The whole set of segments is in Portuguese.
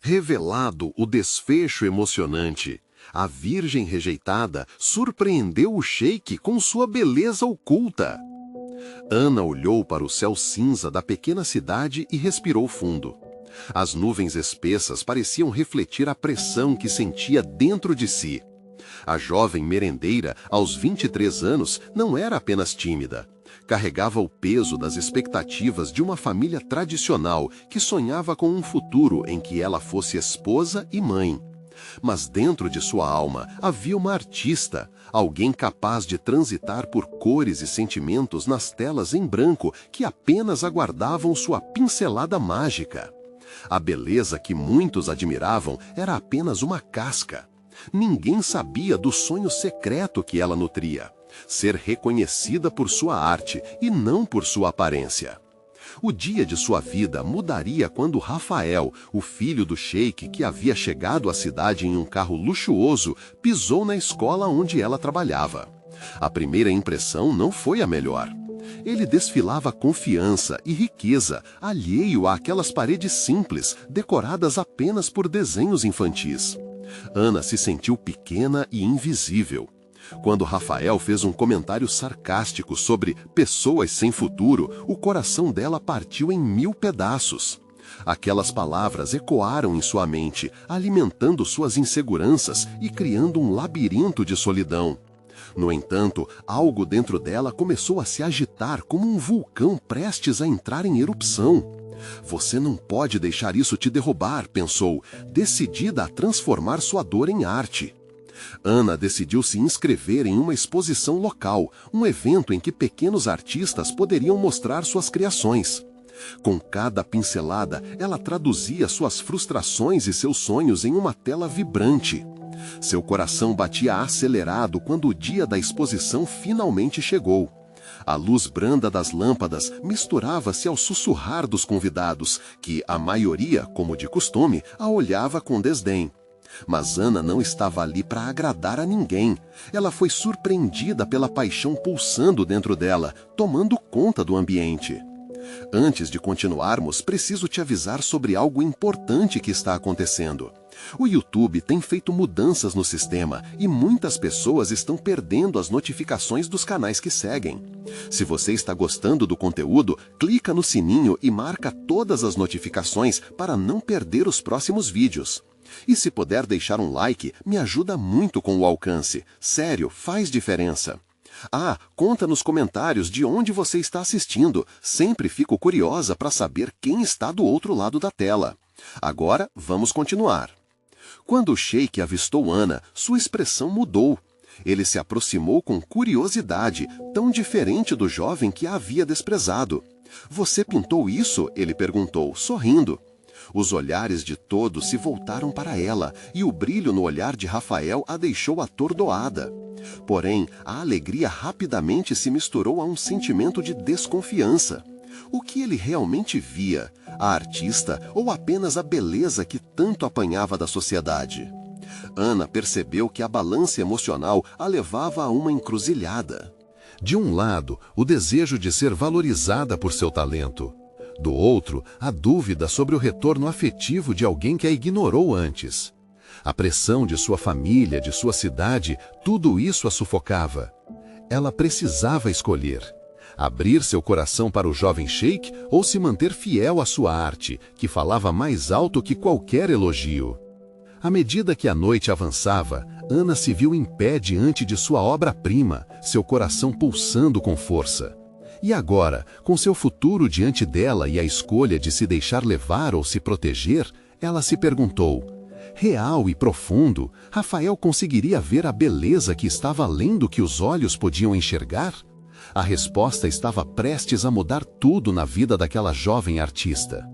Revelado o desfecho emocionante, a virgem rejeitada surpreendeu o sheik com sua beleza oculta. Ana olhou para o céu cinza da pequena cidade e respirou fundo. As nuvens espessas pareciam refletir a pressão que sentia dentro de si. A jovem merendeira, aos 23 anos, não era apenas tímida. Carregava o peso das expectativas de uma família tradicional que sonhava com um futuro em que ela fosse esposa e mãe. Mas dentro de sua alma havia uma artista, alguém capaz de transitar por cores e sentimentos nas telas em branco que apenas aguardavam sua pincelada mágica. A beleza que muitos admiravam era apenas uma casca. Ninguém sabia do sonho secreto que ela nutria: ser reconhecida por sua arte e não por sua aparência. O dia de sua vida mudaria quando Rafael, o filho do sheik que havia chegado à cidade em um carro luxuoso, pisou na escola onde ela trabalhava. A primeira impressão não foi a melhor. Ele desfilava confiança e riqueza, alheio àquelas paredes simples, decoradas apenas por desenhos infantis. Ana se sentiu pequena e invisível. Quando Rafael fez um comentário sarcástico sobre pessoas sem futuro, o coração dela partiu em 1000 pedaços. Aquelas palavras ecoaram em sua mente, alimentando suas inseguranças e criando um labirinto de solidão. No entanto, algo dentro dela começou a se agitar como um vulcão prestes a entrar em erupção. Você não pode deixar isso te derrubar, pensou, decidida a transformar sua dor em arte. Ana decidiu se inscrever em uma exposição local, um evento em que pequenos artistas poderiam mostrar suas criações. Com cada pincelada, ela traduzia suas frustrações e seus sonhos em uma tela vibrante. Seu coração batia acelerado quando o dia da exposição finalmente chegou. A luz branda das lâmpadas misturava-se ao sussurrar dos convidados, que a maioria, como de costume, a olhava com desdém. Mas Ana não estava ali para agradar a ninguém. Ela foi surpreendida pela paixão pulsando dentro dela, tomando conta do ambiente. Antes de continuarmos, preciso te avisar sobre algo importante que está acontecendo. O YouTube tem feito mudanças no sistema e muitas pessoas estão perdendo as notificações dos canais que seguem. Se você está gostando do conteúdo, clica no sininho e marca todas as notificações para não perder os próximos vídeos. E se puder deixar um like, me ajuda muito com o alcance. Sério, faz diferença. Ah, conta nos comentários de onde você está assistindo. Sempre fico curiosa para saber quem está do outro lado da tela. Agora, vamos continuar. Quando o sheik avistou Ana, sua expressão mudou. Ele se aproximou com curiosidade, tão diferente do jovem que a havia desprezado. "Você pintou isso?" ele perguntou, sorrindo. Os olhares de todos se voltaram para ela, e o brilho no olhar de Rafael a deixou atordoada. Porém, a alegria rapidamente se misturou a um sentimento de desconfiança. O que ele realmente via? A artista ou apenas a beleza que tanto apanhava da sociedade? Ana percebeu que a balança emocional a levava a uma encruzilhada. De um lado, o desejo de ser valorizada por seu talento. Do outro, a dúvida sobre o retorno afetivo de alguém que a ignorou antes. A pressão de sua família, de sua cidade, tudo isso a sufocava. Ela precisava escolher: abrir seu coração para o jovem sheik ou se manter fiel à sua arte, que falava mais alto que qualquer elogio. À medida que a noite avançava, Ana se viu em pé diante de sua obra-prima, seu coração pulsando com força. E agora, com seu futuro diante dela e a escolha de se deixar levar ou se proteger, ela se perguntou: real e profundo, Rafael conseguiria ver a beleza que estava além do que os olhos podiam enxergar? A resposta estava prestes a mudar tudo na vida daquela jovem artista.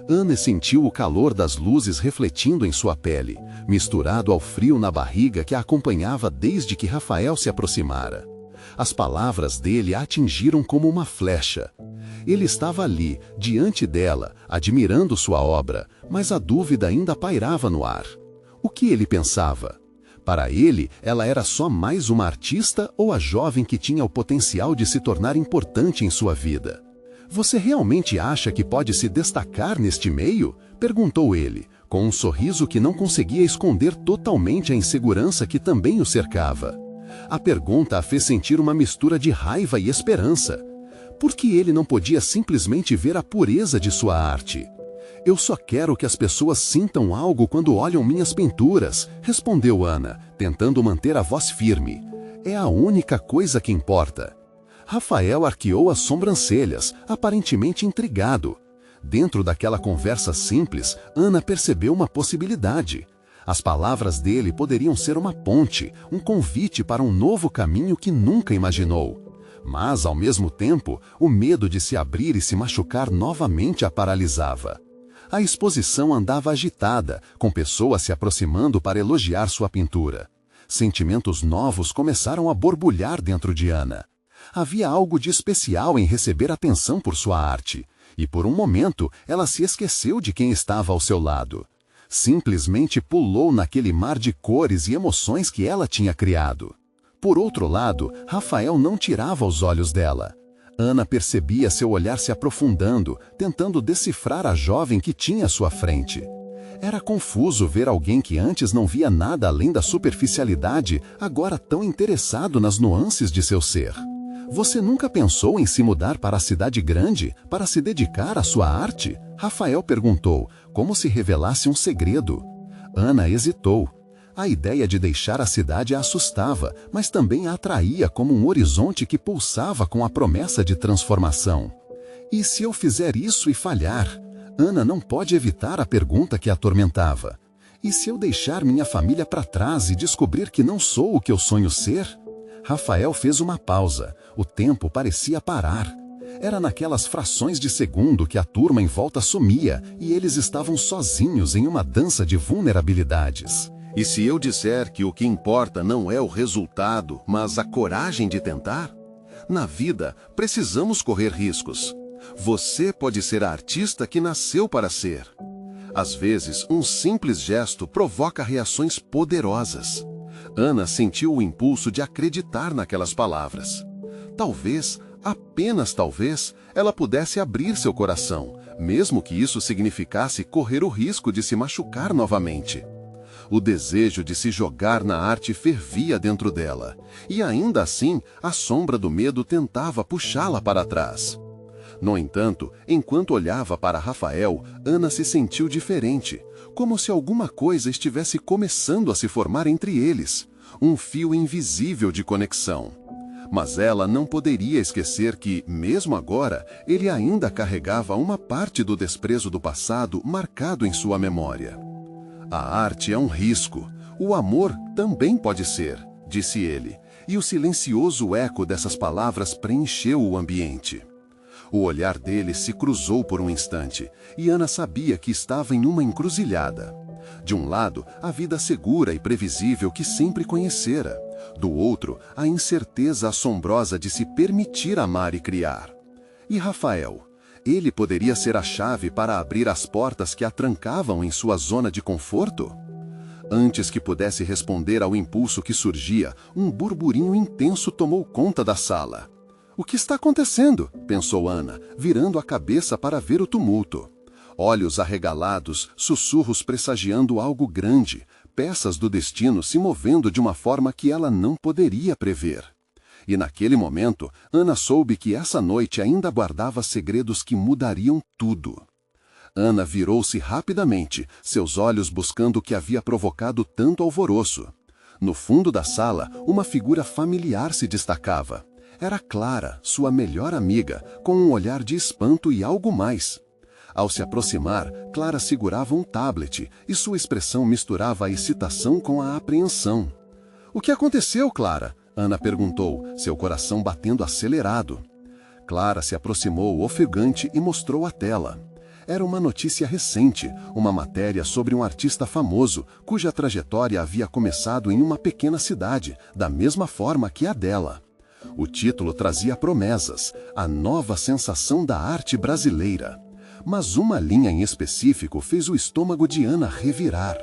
Ana sentiu o calor das luzes refletindo em sua pele, misturado ao frio na barriga que a acompanhava desde que Rafael se aproximara. As palavras dele a atingiram como uma flecha. Ele estava ali, diante dela, admirando sua obra, mas a dúvida ainda pairava no ar. O que ele pensava? Para ele, ela era só mais uma artista ou a jovem que tinha o potencial de se tornar importante em sua vida? "Você realmente acha que pode se destacar neste meio?" perguntou ele, com um sorriso que não conseguia esconder totalmente a insegurança que também o cercava. A pergunta a fez sentir uma mistura de raiva e esperança. Por que ele não podia simplesmente ver a pureza de sua arte? Eu só quero que as pessoas sintam algo quando olham minhas pinturas, respondeu Ana, tentando manter a voz firme. É a única coisa que importa. Rafael arqueou as sobrancelhas, aparentemente intrigado. Dentro daquela conversa simples, Ana percebeu uma possibilidade. As palavras dele poderiam ser uma ponte, um convite para um novo caminho que nunca imaginou. Mas, ao mesmo tempo, o medo de se abrir e se machucar novamente a paralisava. A exposição andava agitada, com pessoas se aproximando para elogiar sua pintura. Sentimentos novos começaram a borbulhar dentro de Ana. Havia algo de especial em receber atenção por sua arte, e por um momento ela se esqueceu de quem estava ao seu lado. Simplesmente pulou naquele mar de cores e emoções que ela tinha criado. Por outro lado, Rafael não tirava os olhos dela. Ana percebia seu olhar se aprofundando, tentando decifrar a jovem que tinha à sua frente. Era confuso ver alguém que antes não via nada além da superficialidade, agora tão interessado nas nuances de seu ser. Você nunca pensou em se mudar para a cidade grande para se dedicar à sua arte? Rafael perguntou, como se revelasse um segredo. Ana hesitou. A ideia de deixar a cidade a assustava, mas também a atraía como um horizonte que pulsava com a promessa de transformação. E se eu fizer isso e falhar? Ana não pode evitar a pergunta que a atormentava. E se eu deixar minha família para trás e descobrir que não sou o que eu sonho ser? Rafael fez uma pausa. O tempo parecia parar. Era naquelas frações de segundo que a turma em volta sumia e eles estavam sozinhos em uma dança de vulnerabilidades. E se eu disser que o que importa não é o resultado, mas a coragem de tentar? Na vida, precisamos correr riscos. Você pode ser a artista que nasceu para ser. Às vezes, um simples gesto provoca reações poderosas. Ana sentiu o impulso de acreditar naquelas palavras. Talvez, apenas talvez, ela pudesse abrir seu coração, mesmo que isso significasse correr o risco de se machucar novamente. O desejo de se jogar na arte fervia dentro dela, e ainda assim a sombra do medo tentava puxá-la para trás. No entanto, enquanto olhava para Rafael, Ana se sentiu diferente, como se alguma coisa estivesse começando a se formar entre eles, um fio invisível de conexão. Mas ela não poderia esquecer que, mesmo agora, ele ainda carregava uma parte do desprezo do passado marcado em sua memória. A arte é um risco. O amor também pode ser, disse ele, e o silencioso eco dessas palavras preencheu o ambiente. O olhar dele se cruzou por um instante, e Ana sabia que estava em uma encruzilhada. De um lado, a vida segura e previsível que sempre conhecera. Do outro, a incerteza assombrosa de se permitir amar e criar. E Rafael? Ele poderia ser a chave para abrir as portas que a trancavam em sua zona de conforto? Antes que pudesse responder ao impulso que surgia, um burburinho intenso tomou conta da sala. O que está acontecendo? Pensou Ana, virando a cabeça para ver o tumulto. Olhos arregalados, sussurros pressagiando algo grande, peças do destino se movendo de uma forma que ela não poderia prever. E naquele momento, Ana soube que essa noite ainda guardava segredos que mudariam tudo. Ana virou-se rapidamente, seus olhos buscando o que havia provocado tanto alvoroço. No fundo da sala, uma figura familiar se destacava. Era Clara, sua melhor amiga, com um olhar de espanto e algo mais. Ao se aproximar, Clara segurava um tablet e sua expressão misturava a excitação com a apreensão. "O que aconteceu, Clara?" Ana perguntou, seu coração batendo acelerado. Clara se aproximou ofegante e mostrou a tela. Era uma notícia recente, uma matéria sobre um artista famoso, cuja trajetória havia começado em uma pequena cidade, da mesma forma que a dela. O título trazia promessas, a nova sensação da arte brasileira. Mas uma linha em específico fez o estômago de Ana revirar.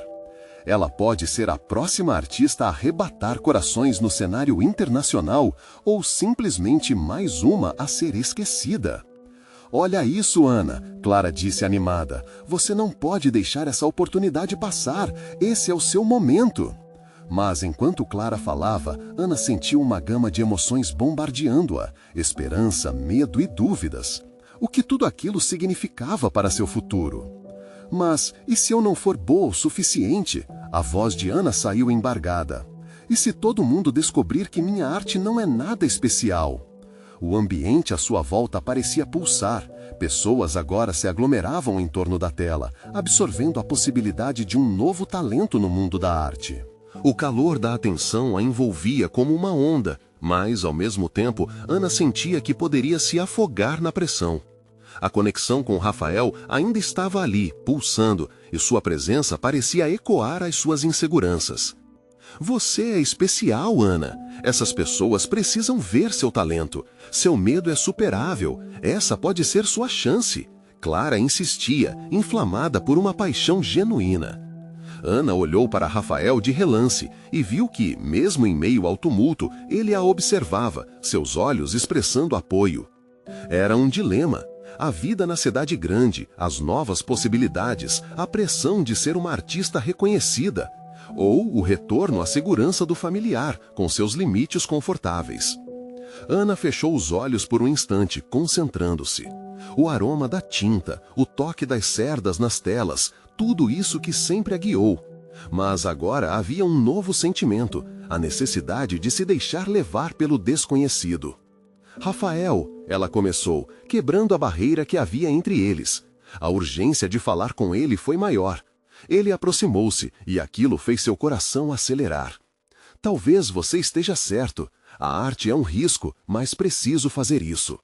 Ela pode ser a próxima artista a arrebatar corações no cenário internacional ou simplesmente mais uma a ser esquecida. Olha isso, Ana, Clara disse animada. Você não pode deixar essa oportunidade passar. Esse é o seu momento. Mas enquanto Clara falava, Ana sentiu uma gama de emoções bombardeando-a. Esperança, medo e dúvidas. O que tudo aquilo significava para seu futuro? Mas, e se eu não for boa o suficiente? A voz de Ana saiu embargada. E se todo mundo descobrir que minha arte não é nada especial? O ambiente à sua volta parecia pulsar. Pessoas agora se aglomeravam em torno da tela, absorvendo a possibilidade de um novo talento no mundo da arte. O calor da atenção a envolvia como uma onda, mas, ao mesmo tempo, Ana sentia que poderia se afogar na pressão. A conexão com Rafael ainda estava ali, pulsando, e sua presença parecia ecoar as suas inseguranças. Você é especial, Ana. Essas pessoas precisam ver seu talento. Seu medo é superável. Essa pode ser sua chance. Clara insistia, inflamada por uma paixão genuína. Ana olhou para Rafael de relance e viu que, mesmo em meio ao tumulto, ele a observava, seus olhos expressando apoio. Era um dilema. A vida na cidade grande, as novas possibilidades, a pressão de ser uma artista reconhecida. Ou o retorno à segurança do familiar, com seus limites confortáveis. Ana fechou os olhos por um instante, concentrando-se. O aroma da tinta, o toque das cerdas nas telas, tudo isso que sempre a guiou. Mas agora havia um novo sentimento, a necessidade de se deixar levar pelo desconhecido. Rafael, ela começou, quebrando a barreira que havia entre eles. A urgência de falar com ele foi maior. Ele aproximou-se e aquilo fez seu coração acelerar. Talvez você esteja certo. A arte é um risco, mas preciso fazer isso.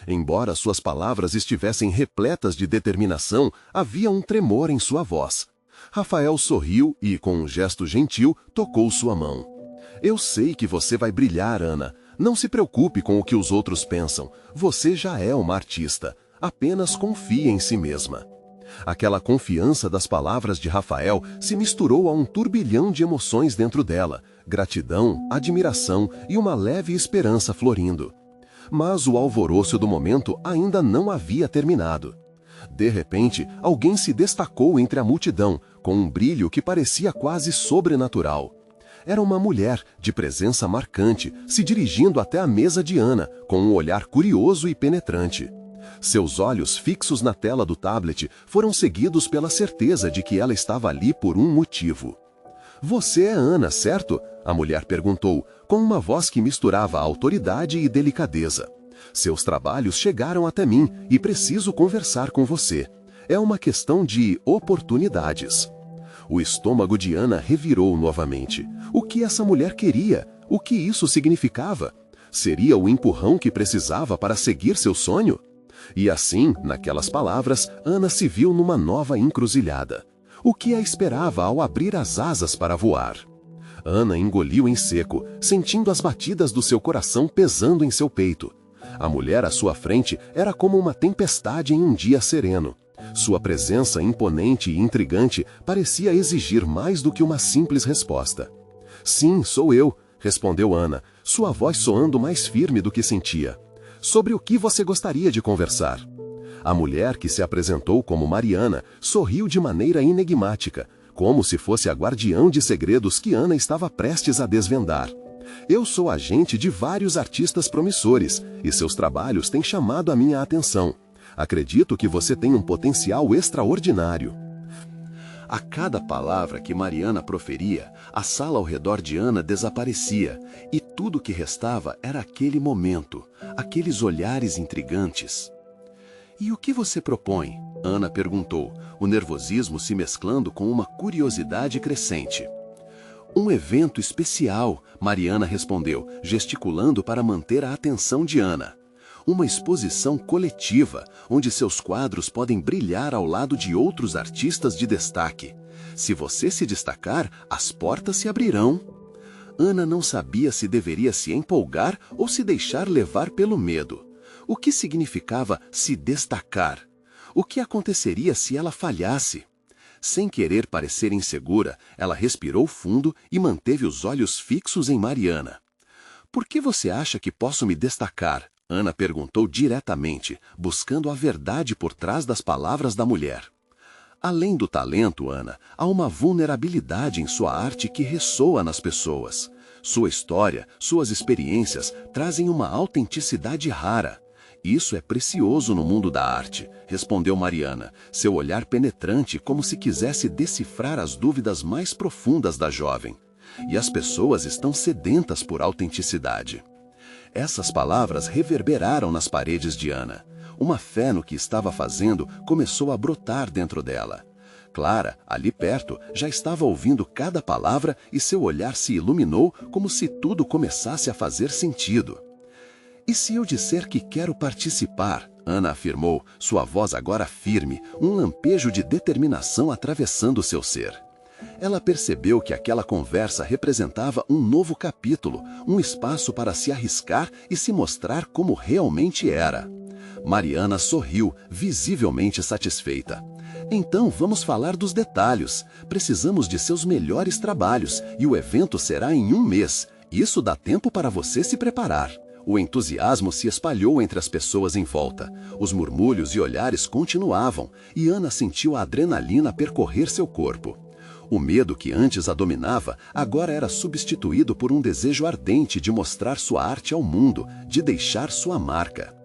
Embora suas palavras estivessem repletas de determinação, havia um tremor em sua voz. Rafael sorriu e, com um gesto gentil, tocou sua mão. Eu sei que você vai brilhar, Ana. Não se preocupe com o que os outros pensam. Você já é uma artista. Apenas confie em si mesma. Aquela confiança das palavras de Rafael se misturou a um turbilhão de emoções dentro dela, gratidão, admiração e uma leve esperança florindo. Mas o alvoroço do momento ainda não havia terminado. De repente, alguém se destacou entre a multidão, com um brilho que parecia quase sobrenatural. Era uma mulher, de presença marcante, se dirigindo até a mesa de Ana, com um olhar curioso e penetrante. Seus olhos fixos na tela do tablet foram seguidos pela certeza de que ela estava ali por um motivo. Você é Ana, certo? A mulher perguntou, com uma voz que misturava autoridade e delicadeza. Seus trabalhos chegaram até mim e preciso conversar com você. É uma questão de oportunidades. O estômago de Ana revirou novamente. O que essa mulher queria? O que isso significava? Seria o empurrão que precisava para seguir seu sonho? E assim, naquelas palavras, Ana se viu numa nova encruzilhada. O que a esperava ao abrir as asas para voar? Ana engoliu em seco, sentindo as batidas do seu coração pesando em seu peito. A mulher à sua frente era como uma tempestade em um dia sereno. Sua presença imponente e intrigante parecia exigir mais do que uma simples resposta. Sim, sou eu, respondeu Ana, sua voz soando mais firme do que sentia. Sobre o que você gostaria de conversar? A mulher, que se apresentou como Mariana, sorriu de maneira enigmática, como se fosse a guardiã de segredos que Ana estava prestes a desvendar. Eu sou agente de vários artistas promissores, e seus trabalhos têm chamado a minha atenção. Acredito que você tem um potencial extraordinário. A cada palavra que Mariana proferia, a sala ao redor de Ana desaparecia, e tudo que restava era aquele momento, aqueles olhares intrigantes. E o que você propõe? Ana perguntou, o nervosismo se mesclando com uma curiosidade crescente. Um evento especial, Mariana respondeu, gesticulando para manter a atenção de Ana. Uma exposição coletiva, onde seus quadros podem brilhar ao lado de outros artistas de destaque. Se você se destacar, as portas se abrirão. Ana não sabia se deveria se empolgar ou se deixar levar pelo medo. O que significava se destacar? O que aconteceria se ela falhasse? Sem querer parecer insegura, ela respirou fundo e manteve os olhos fixos em Mariana. Por que você acha que posso me destacar? Ana perguntou diretamente, buscando a verdade por trás das palavras da mulher. Além do talento, Ana, há uma vulnerabilidade em sua arte que ressoa nas pessoas. Sua história, suas experiências trazem uma autenticidade rara. Isso é precioso no mundo da arte, respondeu Mariana, seu olhar penetrante como se quisesse decifrar as dúvidas mais profundas da jovem. E as pessoas estão sedentas por autenticidade. Essas palavras reverberaram nas paredes de Ana. Uma fé no que estava fazendo começou a brotar dentro dela. Clara, ali perto, já estava ouvindo cada palavra e seu olhar se iluminou como se tudo começasse a fazer sentido. E se eu disser que quero participar? Ana afirmou, sua voz agora firme, um lampejo de determinação atravessando seu ser. Ela percebeu que aquela conversa representava um novo capítulo, um espaço para se arriscar e se mostrar como realmente era. Mariana sorriu, visivelmente satisfeita. Então vamos falar dos detalhes. Precisamos de seus melhores trabalhos e o evento será em 1 mês. Isso dá tempo para você se preparar. O entusiasmo se espalhou entre as pessoas em volta. Os murmúrios e olhares continuavam, e Ana sentiu a adrenalina percorrer seu corpo. O medo que antes a dominava agora era substituído por um desejo ardente de mostrar sua arte ao mundo, de deixar sua marca.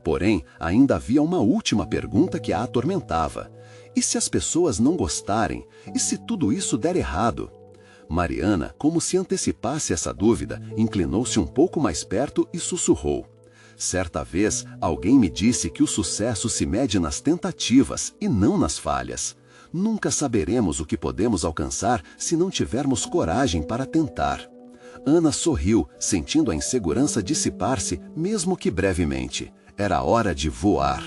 Porém, ainda havia uma última pergunta que a atormentava. E se as pessoas não gostarem? E se tudo isso der errado? Mariana, como se antecipasse essa dúvida, inclinou-se um pouco mais perto e sussurrou. Certa vez, alguém me disse que o sucesso se mede nas tentativas e não nas falhas. Nunca saberemos o que podemos alcançar se não tivermos coragem para tentar. Ana sorriu, sentindo a insegurança dissipar-se, mesmo que brevemente. Era hora de voar.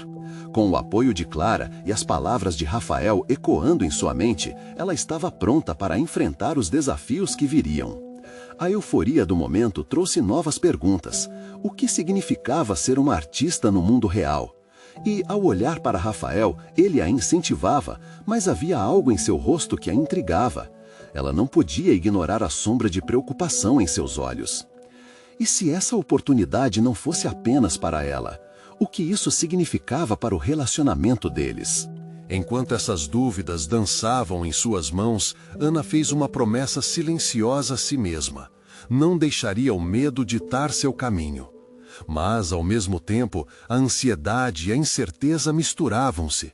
Com o apoio de Clara e as palavras de Rafael ecoando em sua mente, ela estava pronta para enfrentar os desafios que viriam. A euforia do momento trouxe novas perguntas. O que significava ser uma artista no mundo real? E, ao olhar para Rafael, ele a incentivava, mas havia algo em seu rosto que a intrigava. Ela não podia ignorar a sombra de preocupação em seus olhos. E se essa oportunidade não fosse apenas para ela? O que isso significava para o relacionamento deles? Enquanto essas dúvidas dançavam em suas mãos, Ana fez uma promessa silenciosa a si mesma. Não deixaria o medo ditar seu caminho. Mas, ao mesmo tempo, a ansiedade e a incerteza misturavam-se.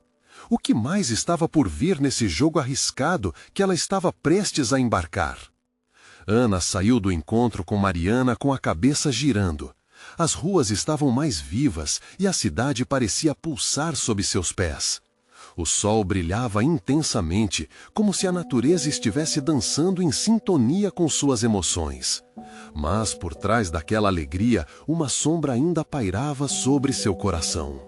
O que mais estava por vir nesse jogo arriscado que ela estava prestes a embarcar? Ana saiu do encontro com Mariana com a cabeça girando. As ruas estavam mais vivas e a cidade parecia pulsar sob seus pés. O sol brilhava intensamente, como se a natureza estivesse dançando em sintonia com suas emoções. Mas, por trás daquela alegria, uma sombra ainda pairava sobre seu coração.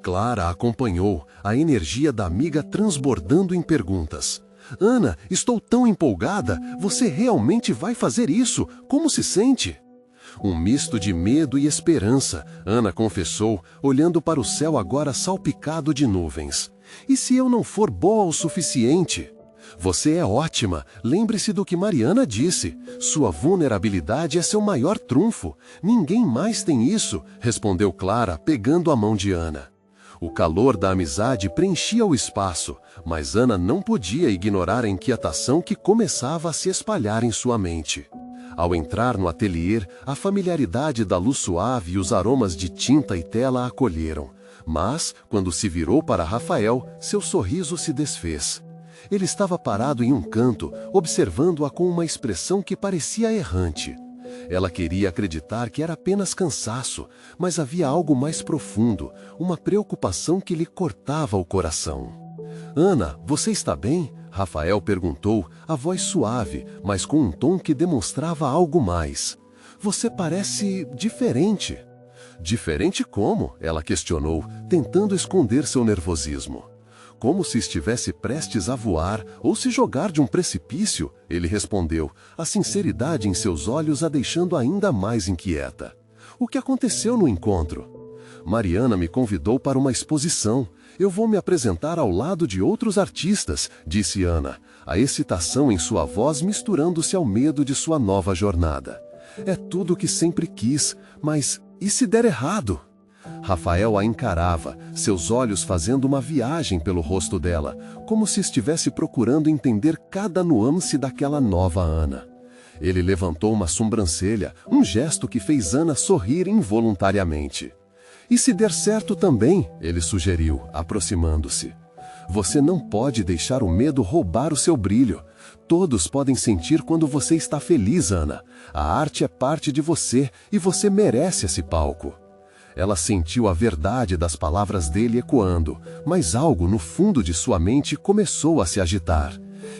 Clara acompanhou, a energia da amiga transbordando em perguntas. Ana, estou tão empolgada, você realmente vai fazer isso? Como se sente? Um misto de medo e esperança, Ana confessou, olhando para o céu agora salpicado de nuvens. E se eu não for boa o suficiente? Você é ótima, lembre-se do que Mariana disse. Sua vulnerabilidade é seu maior trunfo. Ninguém mais tem isso, respondeu Clara, pegando a mão de Ana. O calor da amizade preenchia o espaço, mas Ana não podia ignorar a inquietação que começava a se espalhar em sua mente. Ao entrar no ateliê, a familiaridade da luz suave e os aromas de tinta e tela a acolheram. Mas, quando se virou para Rafael, seu sorriso se desfez. Ele estava parado em um canto, observando-a com uma expressão que parecia errante. Ela queria acreditar que era apenas cansaço, mas havia algo mais profundo, uma preocupação que lhe cortava o coração. Ana, você está bem? Rafael perguntou, a voz suave, mas com um tom que demonstrava algo mais. Você parece diferente. Diferente como? Ela questionou, tentando esconder seu nervosismo. Como se estivesse prestes a voar ou se jogar de um precipício, ele respondeu, a sinceridade em seus olhos a deixando ainda mais inquieta. O que aconteceu no encontro? Mariana me convidou para uma exposição. Eu vou me apresentar ao lado de outros artistas, disse Ana, a excitação em sua voz misturando-se ao medo de sua nova jornada. É tudo o que sempre quis, mas e se der errado? Rafael a encarava, seus olhos fazendo uma viagem pelo rosto dela, como se estivesse procurando entender cada nuance daquela nova Ana. Ele levantou uma sobrancelha, um gesto que fez Ana sorrir involuntariamente. E se der certo também, ele sugeriu, aproximando-se. Você não pode deixar o medo roubar o seu brilho. Todos podem sentir quando você está feliz, Ana. A arte é parte de você e você merece esse palco. Ela sentiu a verdade das palavras dele ecoando, mas algo no fundo de sua mente começou a se agitar.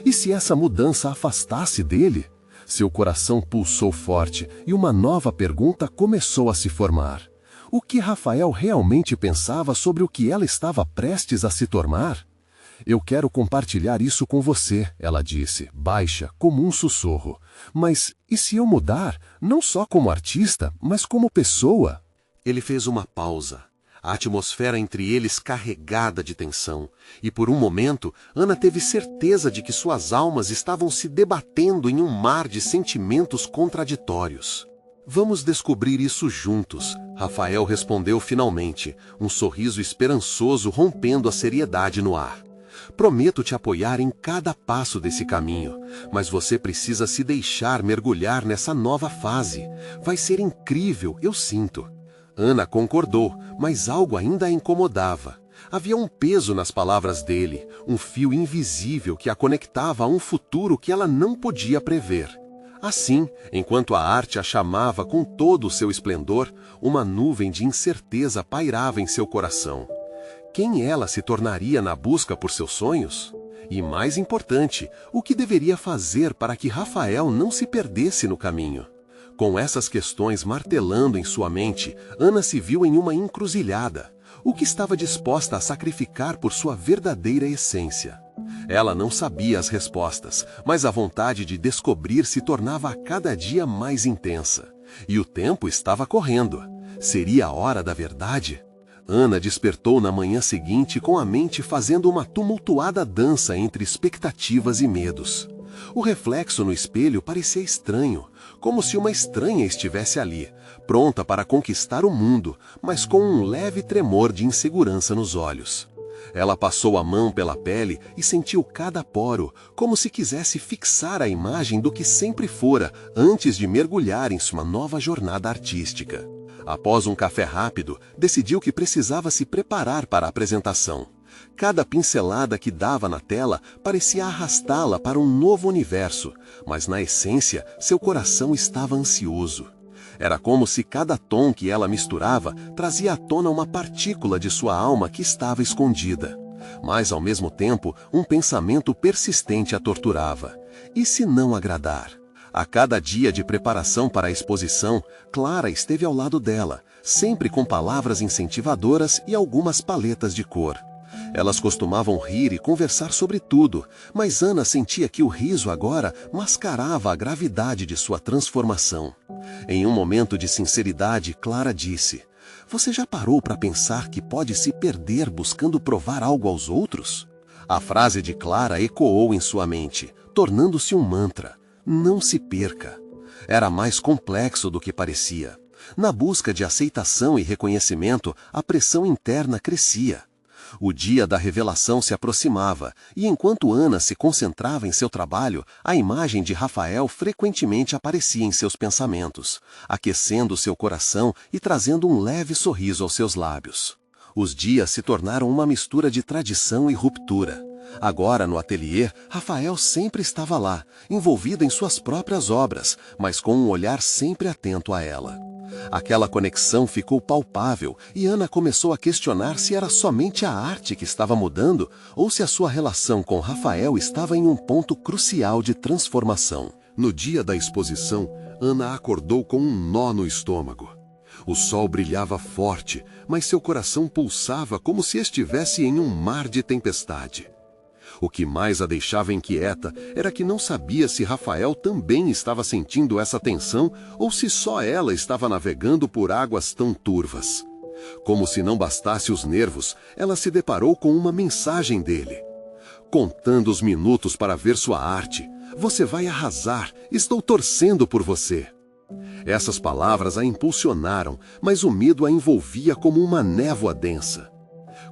E se essa mudança afastasse dele? Seu coração pulsou forte e uma nova pergunta começou a se formar. O que Rafael realmente pensava sobre o que ela estava prestes a se tornar? Eu quero compartilhar isso com você, ela disse, baixa, como um sussurro. Mas e se eu mudar, não só como artista, mas como pessoa? Ele fez uma pausa, a atmosfera entre eles carregada de tensão, e por um momento, Ana teve certeza de que suas almas estavam se debatendo em um mar de sentimentos contraditórios. Vamos descobrir isso juntos, Rafael respondeu finalmente, um sorriso esperançoso rompendo a seriedade no ar. Prometo te apoiar em cada passo desse caminho, mas você precisa se deixar mergulhar nessa nova fase. Vai ser incrível, eu sinto. Ana concordou, mas algo ainda a incomodava. Havia um peso nas palavras dele, um fio invisível que a conectava a um futuro que ela não podia prever. Assim, enquanto a arte a chamava com todo o seu esplendor, uma nuvem de incerteza pairava em seu coração. Quem ela se tornaria na busca por seus sonhos? E mais importante, o que deveria fazer para que Rafael não se perdesse no caminho? Com essas questões martelando em sua mente, Ana se viu em uma encruzilhada. O que estava disposta a sacrificar por sua verdadeira essência? Ela não sabia as respostas, mas a vontade de descobrir se tornava a cada dia mais intensa. E o tempo estava correndo. Seria a hora da verdade? Ana despertou na manhã seguinte com a mente fazendo uma tumultuada dança entre expectativas e medos. O reflexo no espelho parecia estranho, como se uma estranha estivesse ali, pronta para conquistar o mundo, mas com um leve tremor de insegurança nos olhos. Ela passou a mão pela pele e sentiu cada poro, como se quisesse fixar a imagem do que sempre fora, antes de mergulhar em sua nova jornada artística. Após um café rápido, decidiu que precisava se preparar para a apresentação. Cada pincelada que dava na tela parecia arrastá-la para um novo universo, mas na essência, seu coração estava ansioso. Era como se cada tom que ela misturava trazia à tona uma partícula de sua alma que estava escondida. Mas, ao mesmo tempo, um pensamento persistente a torturava. E se não agradar? A cada dia de preparação para a exposição, Clara esteve ao lado dela, sempre com palavras incentivadoras e algumas paletas de cor. Elas costumavam rir e conversar sobre tudo, mas Ana sentia que o riso agora mascarava a gravidade de sua transformação. Em um momento de sinceridade, Clara disse: "Você já parou para pensar que pode se perder buscando provar algo aos outros?" A frase de Clara ecoou em sua mente, tornando-se um mantra. Não se perca. Era mais complexo do que parecia. Na busca de aceitação e reconhecimento, a pressão interna crescia. O dia da revelação se aproximava, e enquanto Ana se concentrava em seu trabalho, a imagem de Rafael frequentemente aparecia em seus pensamentos, aquecendo seu coração e trazendo um leve sorriso aos seus lábios. Os dias se tornaram uma mistura de tradição e ruptura. Agora, no ateliê, Rafael sempre estava lá, envolvido em suas próprias obras, mas com um olhar sempre atento a ela. Aquela conexão ficou palpável e Ana começou a questionar se era somente a arte que estava mudando ou se a sua relação com Rafael estava em um ponto crucial de transformação. No dia da exposição, Ana acordou com um nó no estômago. O sol brilhava forte, mas seu coração pulsava como se estivesse em um mar de tempestade. O que mais a deixava inquieta era que não sabia se Rafael também estava sentindo essa tensão ou se só ela estava navegando por águas tão turvas. Como se não bastasse os nervos, ela se deparou com uma mensagem dele. "Contando os minutos para ver sua arte. Você vai arrasar. Estou torcendo por você." Essas palavras a impulsionaram, mas o medo a envolvia como uma névoa densa.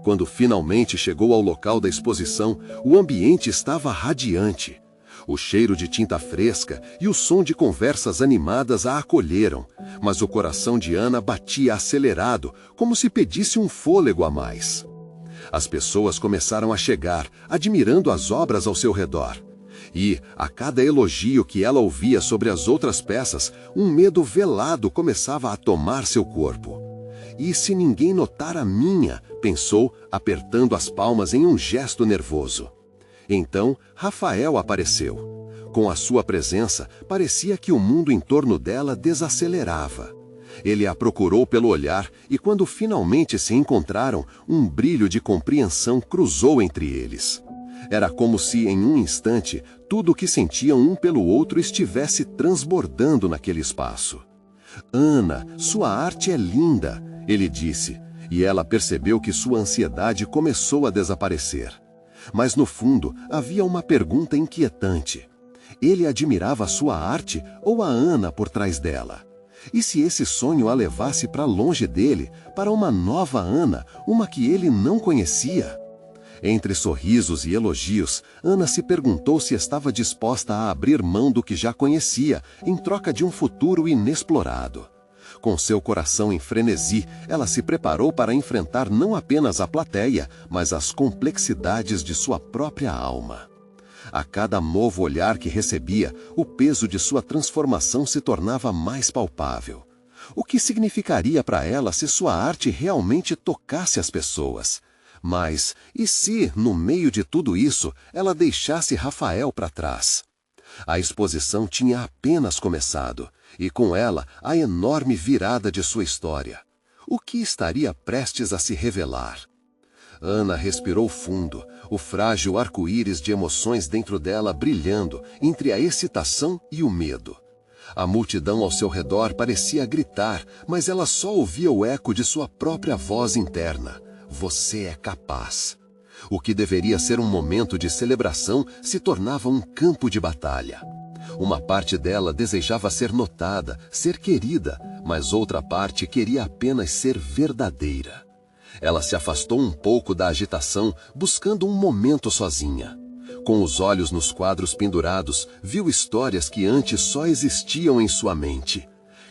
Quando finalmente chegou ao local da exposição, o ambiente estava radiante. O cheiro de tinta fresca e o som de conversas animadas a acolheram, mas o coração de Ana batia acelerado, como se pedisse um fôlego a mais. As pessoas começaram a chegar, admirando as obras ao seu redor. E, a cada elogio que ela ouvia sobre as outras peças, um medo velado começava a tomar seu corpo. E se ninguém notar a minha, pensou, apertando as palmas em um gesto nervoso. Então, Rafael apareceu. Com a sua presença, parecia que o mundo em torno dela desacelerava. Ele a procurou pelo olhar e, quando finalmente se encontraram, um brilho de compreensão cruzou entre eles. Era como se, em um instante, tudo o que sentiam um pelo outro estivesse transbordando naquele espaço. «Ana, sua arte é linda», ele disse, e ela percebeu que sua ansiedade começou a desaparecer. Mas no fundo havia uma pergunta inquietante. Ele admirava sua arte ou a Ana por trás dela? E se esse sonho a levasse para longe dele, para uma nova Ana, uma que ele não conhecia? Entre sorrisos e elogios, Ana se perguntou se estava disposta a abrir mão do que já conhecia, em troca de um futuro inexplorado. Com seu coração em frenesi, ela se preparou para enfrentar não apenas a plateia, mas as complexidades de sua própria alma. A cada novo olhar que recebia, o peso de sua transformação se tornava mais palpável. O que significaria para ela se sua arte realmente tocasse as pessoas? Mas, e se, no meio de tudo isso, ela deixasse Rafael para trás? A exposição tinha apenas começado, e com ela a enorme virada de sua história. O que estaria prestes a se revelar? Ana respirou fundo, o frágil arco-íris de emoções dentro dela brilhando entre a excitação e o medo. A multidão ao seu redor parecia gritar, mas ela só ouvia o eco de sua própria voz interna. Você é capaz. O que deveria ser um momento de celebração se tornava um campo de batalha. Uma parte dela desejava ser notada, ser querida, mas outra parte queria apenas ser verdadeira. Ela se afastou um pouco da agitação, buscando um momento sozinha. Com os olhos nos quadros pendurados, viu histórias que antes só existiam em sua mente.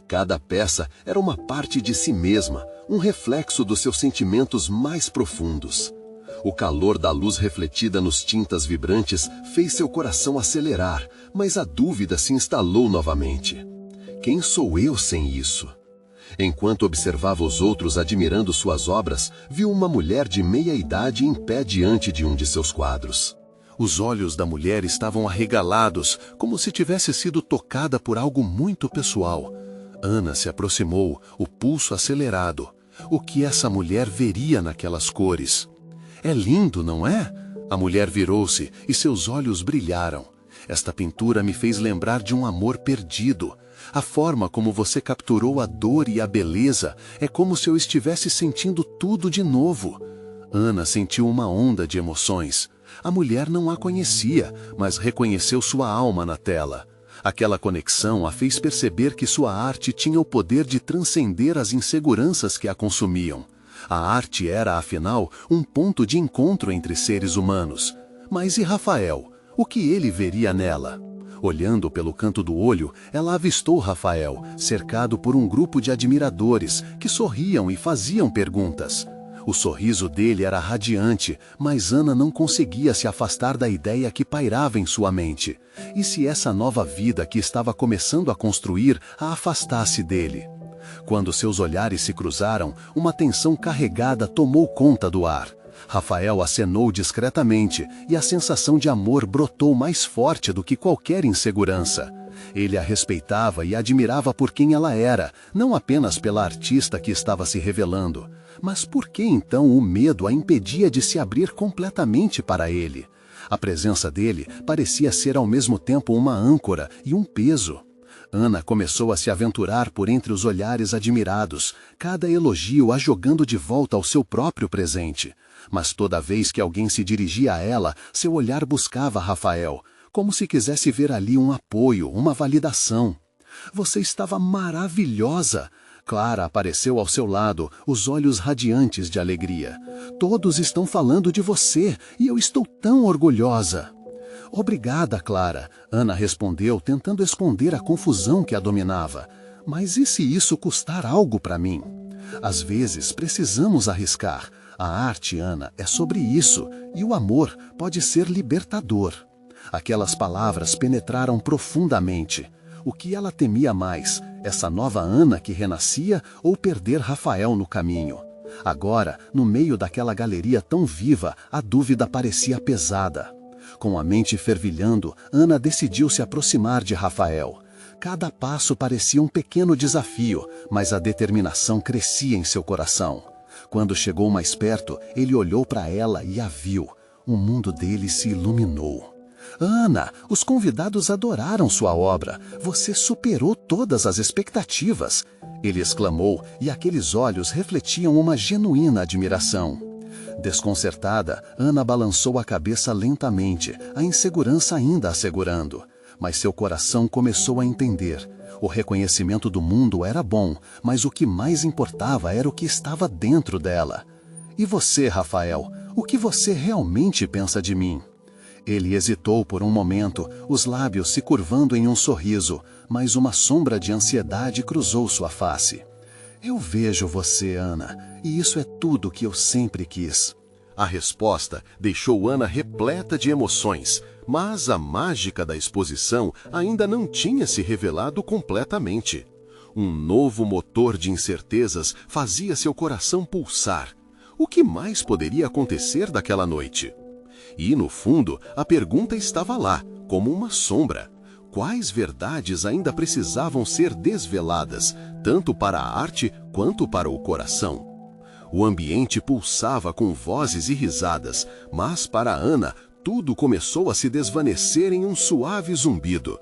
Cada peça era uma parte de si mesma, um reflexo dos seus sentimentos mais profundos. O calor da luz refletida nos tintas vibrantes fez seu coração acelerar, mas a dúvida se instalou novamente. Quem sou eu sem isso? Enquanto observava os outros admirando suas obras, viu uma mulher de meia-idade em pé diante de um de seus quadros. Os olhos da mulher estavam arregalados, como se tivesse sido tocada por algo muito pessoal. Ana se aproximou, o pulso acelerado. O que essa mulher veria naquelas cores? É lindo, não é? A mulher virou-se e seus olhos brilharam. Esta pintura me fez lembrar de um amor perdido. A forma como você capturou a dor e a beleza é como se eu estivesse sentindo tudo de novo. Ana sentiu uma onda de emoções. A mulher não a conhecia, mas reconheceu sua alma na tela. Aquela conexão a fez perceber que sua arte tinha o poder de transcender as inseguranças que a consumiam. A arte era, afinal, um ponto de encontro entre seres humanos. Mas e Rafael? O que ele veria nela? Olhando pelo canto do olho, ela avistou Rafael, cercado por um grupo de admiradores, que sorriam e faziam perguntas. O sorriso dele era radiante, mas Ana não conseguia se afastar da ideia que pairava em sua mente. E se essa nova vida que estava começando a construir a afastasse dele? Quando seus olhares se cruzaram, uma tensão carregada tomou conta do ar. Rafael acenou discretamente e a sensação de amor brotou mais forte do que qualquer insegurança. Ele a respeitava e admirava por quem ela era, não apenas pela artista que estava se revelando. Mas por que então o medo a impedia de se abrir completamente para ele? A presença dele parecia ser ao mesmo tempo uma âncora e um peso. Ana começou a se aventurar por entre os olhares admirados, cada elogio a jogando de volta ao seu próprio presente. Mas toda vez que alguém se dirigia a ela, seu olhar buscava Rafael, como se quisesse ver ali um apoio, uma validação. Você estava maravilhosa! Clara apareceu ao seu lado, os olhos radiantes de alegria. Todos estão falando de você e eu estou tão orgulhosa. Obrigada, Clara, Ana respondeu, tentando esconder a confusão que a dominava. Mas e se isso custar algo para mim? Às vezes precisamos arriscar. A arte, Ana, é sobre isso, e o amor pode ser libertador. Aquelas palavras penetraram profundamente. O que ela temia mais, essa nova Ana que renascia ou perder Rafael no caminho? Agora, no meio daquela galeria tão viva, a dúvida parecia pesada. Com a mente fervilhando, Ana decidiu se aproximar de Rafael. Cada passo parecia um pequeno desafio, mas a determinação crescia em seu coração. Quando chegou mais perto, ele olhou para ela e a viu. O mundo dele se iluminou. Ana, os convidados adoraram sua obra. Você superou todas as expectativas. Ele exclamou, e aqueles olhos refletiam uma genuína admiração. Desconcertada, Ana balançou a cabeça lentamente, a insegurança ainda a segurando. Mas seu coração começou a entender. O reconhecimento do mundo era bom, mas o que mais importava era o que estava dentro dela. E você, Rafael, o que você realmente pensa de mim? Ele hesitou por um momento, os lábios se curvando em um sorriso, mas uma sombra de ansiedade cruzou sua face. Eu vejo você, Ana, e isso é tudo que eu sempre quis. A resposta deixou Ana repleta de emoções, mas a mágica da exposição ainda não tinha se revelado completamente. Um novo motor de incertezas fazia seu coração pulsar. O que mais poderia acontecer daquela noite? E, no fundo, a pergunta estava lá, como uma sombra. Quais verdades ainda precisavam ser desveladas, tanto para a arte quanto para o coração? O ambiente pulsava com vozes e risadas, mas para Ana, tudo começou a se desvanecer em um suave zumbido.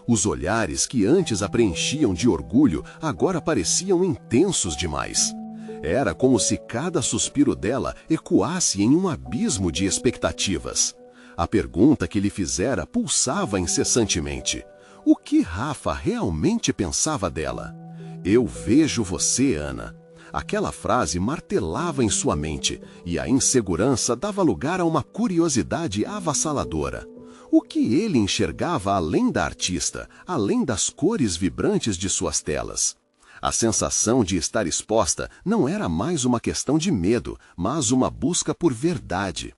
Os olhares que antes a preenchiam de orgulho agora pareciam intensos demais. Era como se cada suspiro dela ecoasse em um abismo de expectativas. A pergunta que lhe fizera pulsava incessantemente. O que Rafa realmente pensava dela? Eu vejo você, Ana. Aquela frase martelava em sua mente, e a insegurança dava lugar a uma curiosidade avassaladora. O que ele enxergava além da artista, além das cores vibrantes de suas telas? A sensação de estar exposta não era mais uma questão de medo, mas uma busca por verdade.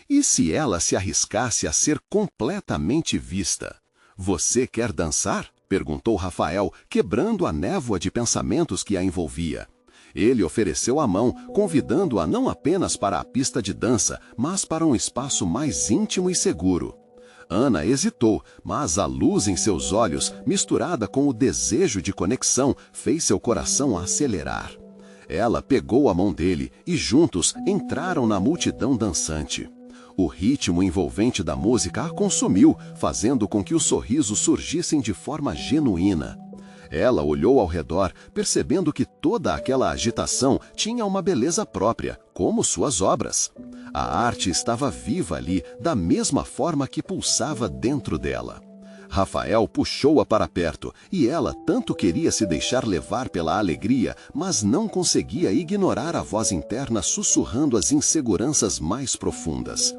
E se ela se arriscasse a ser completamente vista? Você quer dançar? Perguntou Rafael, quebrando a névoa de pensamentos que a envolvia. Ele ofereceu a mão, convidando-a não apenas para a pista de dança, mas para um espaço mais íntimo e seguro. Ana hesitou, mas a luz em seus olhos, misturada com o desejo de conexão, fez seu coração acelerar. Ela pegou a mão dele e juntos entraram na multidão dançante. O ritmo envolvente da música a consumiu, fazendo com que os sorrisos surgissem de forma genuína. Ela olhou ao redor, percebendo que toda aquela agitação tinha uma beleza própria, como suas obras. A arte estava viva ali, da mesma forma que pulsava dentro dela. Rafael puxou-a para perto, e ela tanto queria se deixar levar pela alegria, mas não conseguia ignorar a voz interna sussurrando as inseguranças mais profundas.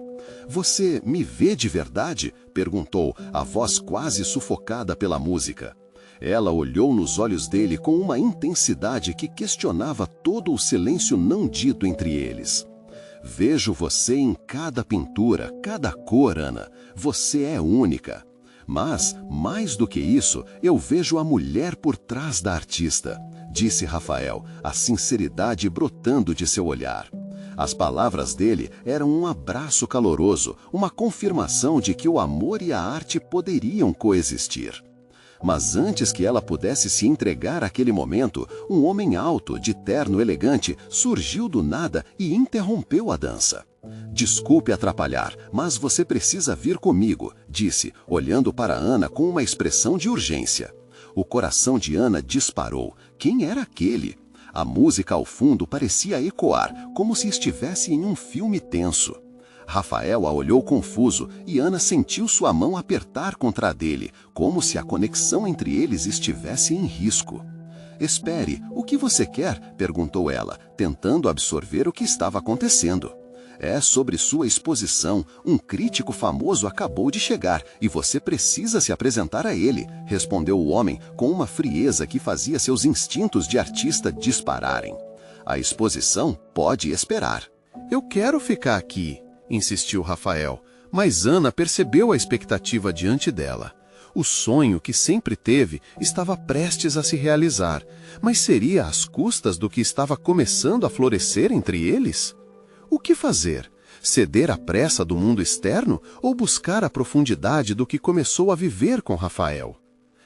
Você me vê de verdade? Perguntou, a voz quase sufocada pela música. Ela olhou nos olhos dele com uma intensidade que questionava todo o silêncio não dito entre eles. Vejo você em cada pintura, cada cor, Ana. Você é única. Mas, mais do que isso, eu vejo a mulher por trás da artista, disse Rafael, a sinceridade brotando de seu olhar. As palavras dele eram um abraço caloroso, uma confirmação de que o amor e a arte poderiam coexistir. Mas antes que ela pudesse se entregar àquele momento, um homem alto, de terno elegante, surgiu do nada e interrompeu a dança. Desculpe atrapalhar, mas você precisa vir comigo, disse, olhando para Ana com uma expressão de urgência. O coração de Ana disparou. Quem era aquele? A música ao fundo parecia ecoar, como se estivesse em um filme tenso. Rafael a olhou confuso e Ana sentiu sua mão apertar contra a dele, como se a conexão entre eles estivesse em risco. "Espere, o que você quer?" perguntou ela, tentando absorver o que estava acontecendo. "É sobre sua exposição. Um crítico famoso acabou de chegar e você precisa se apresentar a ele", respondeu o homem com uma frieza que fazia seus instintos de artista dispararem. "A exposição pode esperar." "Eu quero ficar aqui", insistiu Rafael, mas Ana percebeu a expectativa diante dela. O sonho que sempre teve estava prestes a se realizar, mas seria às custas do que estava começando a florescer entre eles? O que fazer? Ceder à pressa do mundo externo ou buscar a profundidade do que começou a viver com Rafael?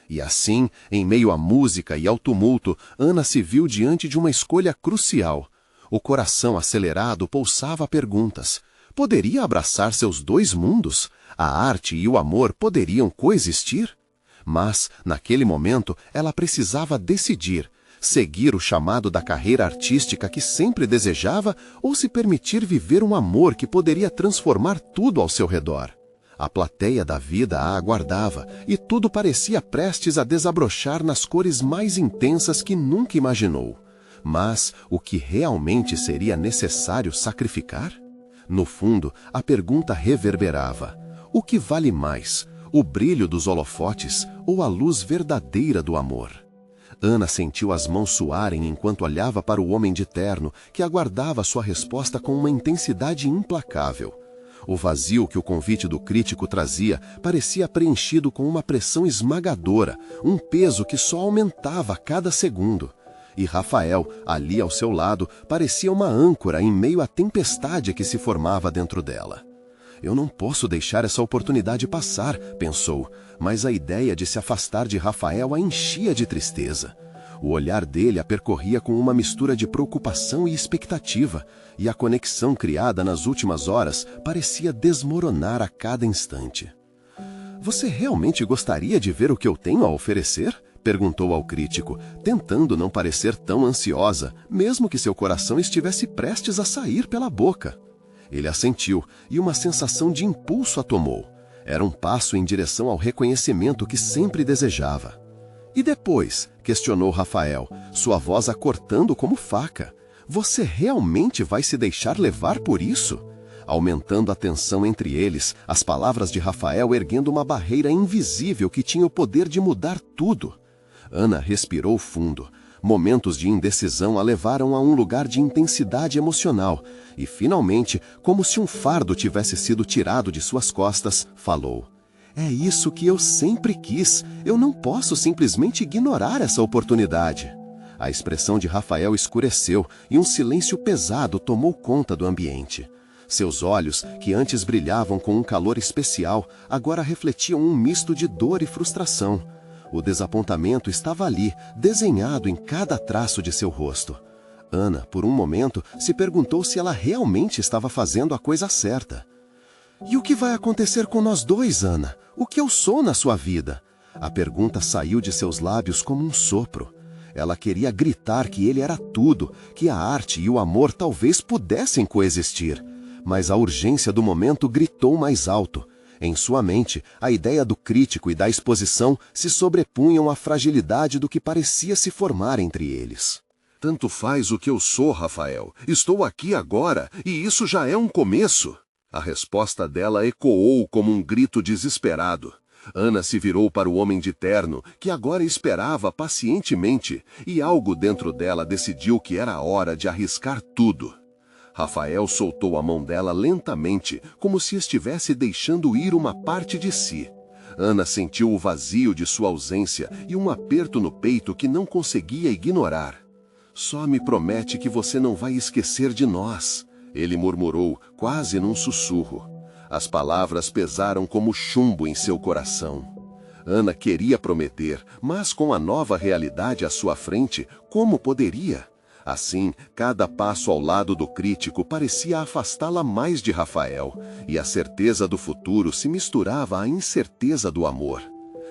E assim, em meio à música e ao tumulto, Ana se viu diante de uma escolha crucial. O coração acelerado pulsava perguntas. Poderia abraçar seus dois mundos? A arte e o amor poderiam coexistir? Mas, naquele momento, ela precisava decidir: seguir o chamado da carreira artística que sempre desejava ou se permitir viver um amor que poderia transformar tudo ao seu redor. A plateia da vida a aguardava e tudo parecia prestes a desabrochar nas cores mais intensas que nunca imaginou. Mas o que realmente seria necessário sacrificar? No fundo, a pergunta reverberava: o que vale mais, o brilho dos holofotes ou a luz verdadeira do amor? Ana sentiu as mãos suarem enquanto olhava para o homem de terno, que aguardava sua resposta com uma intensidade implacável. O vazio que o convite do crítico trazia parecia preenchido com uma pressão esmagadora, um peso que só aumentava a cada segundo. E Rafael, ali ao seu lado, parecia uma âncora em meio à tempestade que se formava dentro dela. "Eu não posso deixar essa oportunidade passar", pensou, mas a ideia de se afastar de Rafael a enchia de tristeza. O olhar dele a percorria com uma mistura de preocupação e expectativa, e a conexão criada nas últimas horas parecia desmoronar a cada instante. "Você realmente gostaria de ver o que eu tenho a oferecer?" perguntou ao crítico, tentando não parecer tão ansiosa, mesmo que seu coração estivesse prestes a sair pela boca. Ele assentiu, e uma sensação de impulso a tomou. Era um passo em direção ao reconhecimento que sempre desejava. "E depois?" questionou Rafael, sua voz a cortando como faca. "Você realmente vai se deixar levar por isso?" Aumentando a tensão entre eles, as palavras de Rafael erguendo uma barreira invisível que tinha o poder de mudar tudo. Ana respirou fundo. Momentos de indecisão a levaram a um lugar de intensidade emocional e, finalmente, como se um fardo tivesse sido tirado de suas costas, falou: "É isso que eu sempre quis. Eu não posso simplesmente ignorar essa oportunidade." A expressão de Rafael escureceu e um silêncio pesado tomou conta do ambiente. Seus olhos, que antes brilhavam com um calor especial, agora refletiam um misto de dor e frustração. O desapontamento estava ali, desenhado em cada traço de seu rosto. Ana, por um momento, se perguntou se ela realmente estava fazendo a coisa certa. "E o que vai acontecer com nós dois, Ana? O que eu sou na sua vida?" A pergunta saiu de seus lábios como um sopro. Ela queria gritar que ele era tudo, que a arte e o amor talvez pudessem coexistir. Mas a urgência do momento gritou mais alto. Em sua mente, a ideia do crítico e da exposição se sobrepunham à fragilidade do que parecia se formar entre eles. "Tanto faz o que eu sou, Rafael. Estou aqui agora, e isso já é um começo." A resposta dela ecoou como um grito desesperado. Ana se virou para o homem de terno, que agora esperava pacientemente, e algo dentro dela decidiu que era hora de arriscar tudo. Rafael soltou a mão dela lentamente, como se estivesse deixando ir uma parte de si. Ana sentiu o vazio de sua ausência e um aperto no peito que não conseguia ignorar. "Só me promete que você não vai esquecer de nós", ele murmurou, quase num sussurro. As palavras pesaram como chumbo em seu coração. Ana queria prometer, mas com a nova realidade à sua frente, como poderia? Assim, cada passo ao lado do crítico parecia afastá-la mais de Rafael, e a certeza do futuro se misturava à incerteza do amor.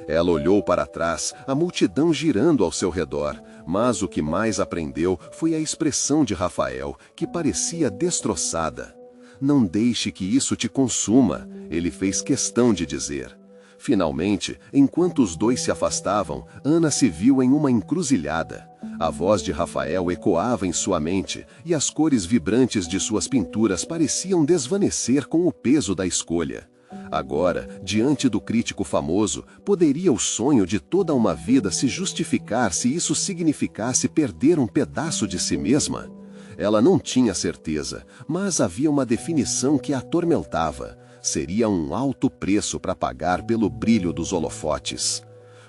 Ela olhou para trás, a multidão girando ao seu redor, mas o que mais aprendeu foi a expressão de Rafael, que parecia destroçada. Não deixe que isso te consuma, ele fez questão de dizer. Finalmente, enquanto os dois se afastavam, Ana se viu em uma encruzilhada. A voz de Rafael ecoava em sua mente, e as cores vibrantes de suas pinturas pareciam desvanecer com o peso da escolha. Agora, diante do crítico famoso, poderia o sonho de toda uma vida se justificar se isso significasse perder um pedaço de si mesma? Ela não tinha certeza, mas havia uma definição que a atormentava. Seria um alto preço para pagar pelo brilho dos holofotes.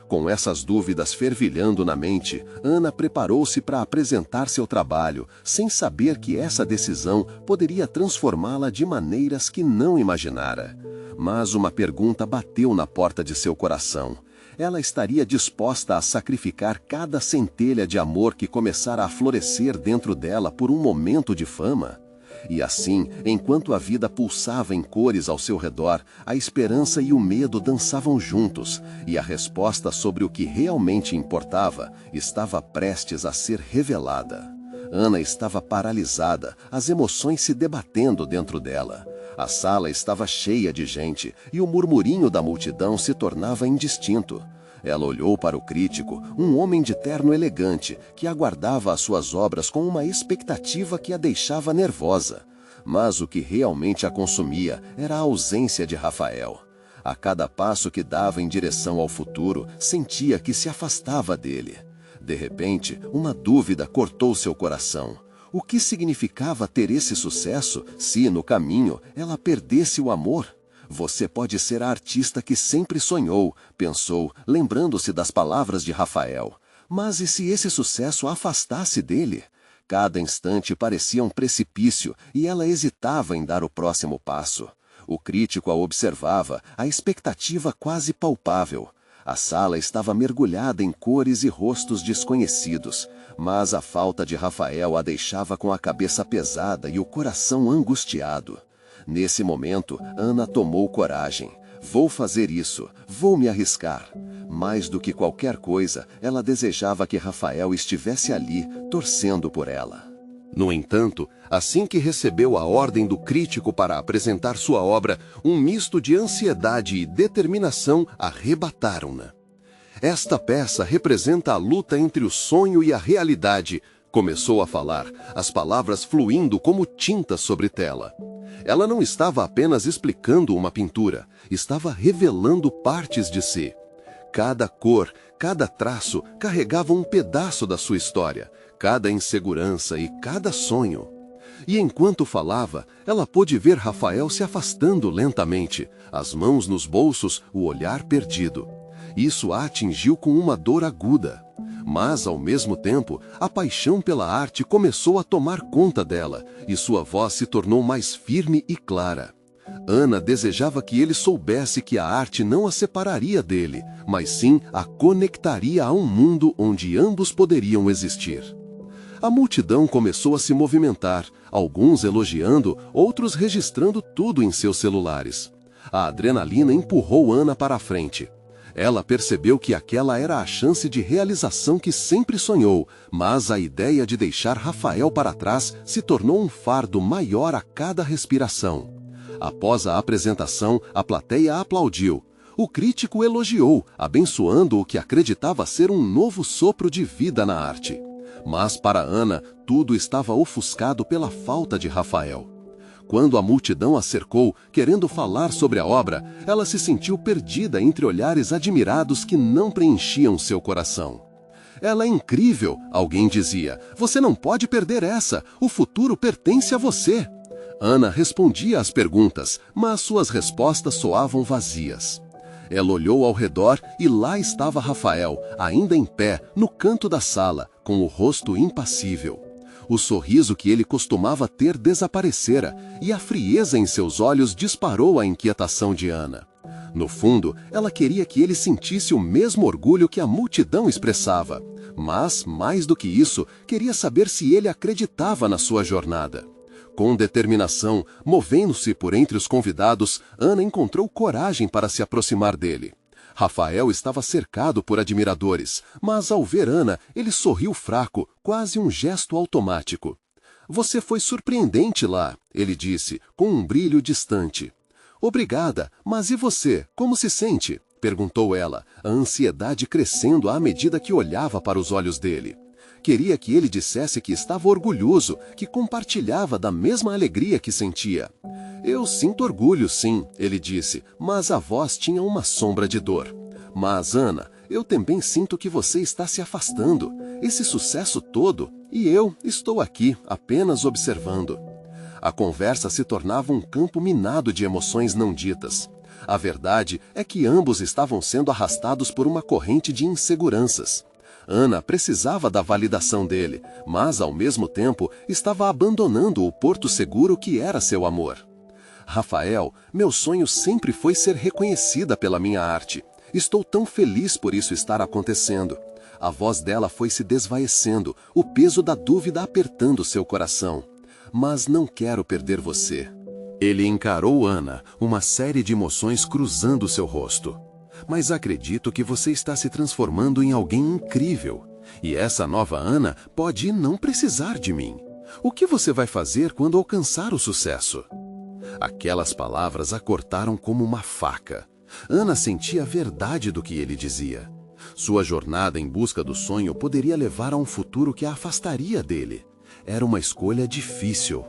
Com essas dúvidas fervilhando na mente, Ana preparou-se para apresentar seu trabalho, sem saber que essa decisão poderia transformá-la de maneiras que não imaginara. Mas uma pergunta bateu na porta de seu coração. Ela estaria disposta a sacrificar cada centelha de amor que começara a florescer dentro dela por um momento de fama? E assim, enquanto a vida pulsava em cores ao seu redor, a esperança e o medo dançavam juntos, e a resposta sobre o que realmente importava estava prestes a ser revelada. Ana estava paralisada, as emoções se debatendo dentro dela. A sala estava cheia de gente, e o murmurinho da multidão se tornava indistinto. Ela olhou para o crítico, um homem de terno elegante, que aguardava as suas obras com uma expectativa que a deixava nervosa. Mas o que realmente a consumia era a ausência de Rafael. A cada passo que dava em direção ao futuro, sentia que se afastava dele. De repente, uma dúvida cortou seu coração. O que significava ter esse sucesso se, no caminho, ela perdesse o amor? Você pode ser a artista que sempre sonhou, pensou, lembrando-se das palavras de Rafael. Mas e se esse sucesso a afastasse dele? Cada instante parecia um precipício e ela hesitava em dar o próximo passo. O crítico a observava, a expectativa quase palpável. A sala estava mergulhada em cores e rostos desconhecidos, mas a falta de Rafael a deixava com a cabeça pesada e o coração angustiado. Nesse momento, Ana tomou coragem. Vou fazer isso, vou me arriscar. Mais do que qualquer coisa, ela desejava que Rafael estivesse ali, torcendo por ela. No entanto, assim que recebeu a ordem do crítico para apresentar sua obra, um misto de ansiedade e determinação arrebataram-na. Esta peça representa a luta entre o sonho e a realidade. Começou a falar, as palavras fluindo como tinta sobre tela. Ela não estava apenas explicando uma pintura, estava revelando partes de si. Cada cor, cada traço carregava um pedaço da sua história, cada insegurança e cada sonho. E enquanto falava, ela pôde ver Rafael se afastando lentamente, as mãos nos bolsos, o olhar perdido. Isso a atingiu com uma dor aguda. Mas, ao mesmo tempo, a paixão pela arte começou a tomar conta dela, e sua voz se tornou mais firme e clara. Ana desejava que ele soubesse que a arte não a separaria dele, mas sim a conectaria a um mundo onde ambos poderiam existir. A multidão começou a se movimentar, alguns elogiando, outros registrando tudo em seus celulares. A adrenalina empurrou Ana para a frente. Ela percebeu que aquela era a chance de realização que sempre sonhou, mas a ideia de deixar Rafael para trás se tornou um fardo maior a cada respiração. Após a apresentação, a plateia aplaudiu. O crítico elogiou, abençoando o que acreditava ser um novo sopro de vida na arte. Mas para Ana, tudo estava ofuscado pela falta de Rafael. Quando a multidão a cercou, querendo falar sobre a obra, ela se sentiu perdida entre olhares admirados que não preenchiam seu coração. Ela é incrível, alguém dizia. Você não pode perder essa, o futuro pertence a você. Ana respondia às perguntas, mas suas respostas soavam vazias. Ela olhou ao redor e lá estava Rafael, ainda em pé, no canto da sala, com o rosto impassível. O sorriso que ele costumava ter desaparecera, e a frieza em seus olhos disparou a inquietação de Ana. No fundo, ela queria que ele sentisse o mesmo orgulho que a multidão expressava, mas, mais do que isso, queria saber se ele acreditava na sua jornada. Com determinação, movendo-se por entre os convidados, Ana encontrou coragem para se aproximar dele. Rafael estava cercado por admiradores, mas ao ver Ana, ele sorriu fraco, quase um gesto automático. Você foi surpreendente lá, ele disse, com um brilho distante. Obrigada, mas e você, como se sente? Perguntou ela, a ansiedade crescendo à medida que olhava para os olhos dele. Queria que ele dissesse que estava orgulhoso, que compartilhava da mesma alegria que sentia. Eu sinto orgulho, sim, ele disse, mas a voz tinha uma sombra de dor. Mas, Ana, eu também sinto que você está se afastando. Esse sucesso todo, e eu estou aqui, apenas observando. A conversa se tornava um campo minado de emoções não ditas. A verdade é que ambos estavam sendo arrastados por uma corrente de inseguranças. Ana precisava da validação dele, mas, ao mesmo tempo, estava abandonando o porto seguro que era seu amor. Rafael, meu sonho sempre foi ser reconhecida pela minha arte. Estou tão feliz por isso estar acontecendo. A voz dela foi se desvaecendo, o peso da dúvida apertando seu coração. Mas não quero perder você. Ele encarou Ana, uma série de emoções cruzando seu rosto. Mas acredito que você está se transformando em alguém incrível. E essa nova Ana pode não precisar de mim. O que você vai fazer quando alcançar o sucesso? Aquelas palavras a cortaram como uma faca. Ana sentia a verdade do que ele dizia. Sua jornada em busca do sonho poderia levar a um futuro que a afastaria dele. Era uma escolha difícil.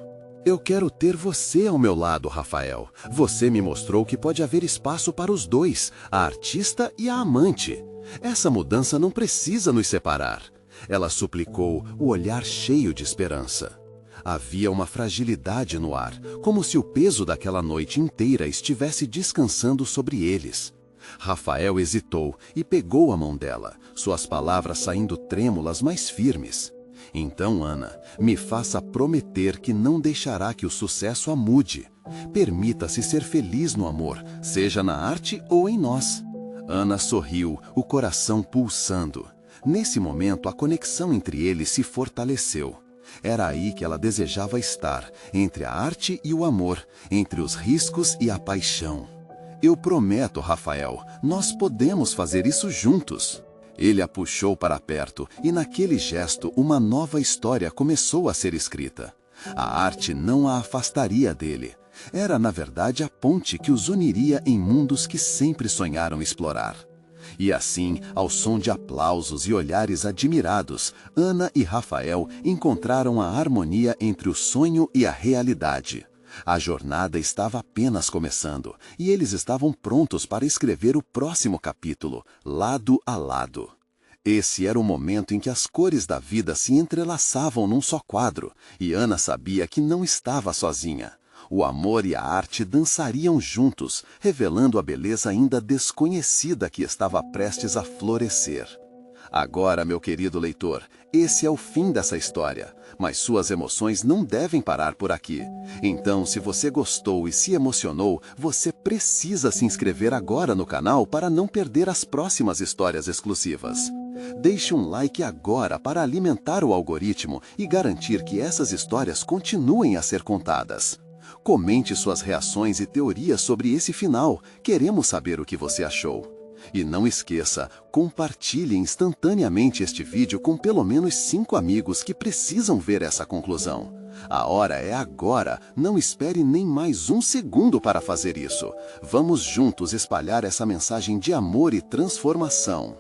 Eu quero ter você ao meu lado, Rafael. Você me mostrou que pode haver espaço para os dois, a artista e a amante. Essa mudança não precisa nos separar. Ela suplicou, o olhar cheio de esperança. Havia uma fragilidade no ar, como se o peso daquela noite inteira estivesse descansando sobre eles. Rafael hesitou e pegou a mão dela, suas palavras saindo trêmulas, mas firmes. Então, Ana, me faça prometer que não deixará que o sucesso a mude. Permita-se ser feliz no amor, seja na arte ou em nós. Ana sorriu, o coração pulsando. Nesse momento, a conexão entre eles se fortaleceu. Era aí que ela desejava estar, entre a arte e o amor, entre os riscos e a paixão. Eu prometo, Rafael, nós podemos fazer isso juntos. Ele a puxou para perto e naquele gesto uma nova história começou a ser escrita. A arte não a afastaria dele. Era, na verdade, a ponte que os uniria em mundos que sempre sonharam explorar. E assim, ao som de aplausos e olhares admirados, Ana e Rafael encontraram a harmonia entre o sonho e a realidade. A jornada estava apenas começando, e eles estavam prontos para escrever o próximo capítulo, lado a lado. Esse era o momento em que as cores da vida se entrelaçavam num só quadro, e Ana sabia que não estava sozinha. O amor e a arte dançariam juntos, revelando a beleza ainda desconhecida que estava prestes a florescer. Agora, meu querido leitor, esse é o fim dessa história, mas suas emoções não devem parar por aqui. Então, se você gostou e se emocionou, você precisa se inscrever agora no canal para não perder as próximas histórias exclusivas. Deixe um like agora para alimentar o algoritmo e garantir que essas histórias continuem a ser contadas. Comente suas reações e teorias sobre esse final. Queremos saber o que você achou. E não esqueça, compartilhe instantaneamente este vídeo com pelo menos 5 amigos que precisam ver essa conclusão. A hora é agora, não espere nem mais um segundo para fazer isso. Vamos juntos espalhar essa mensagem de amor e transformação.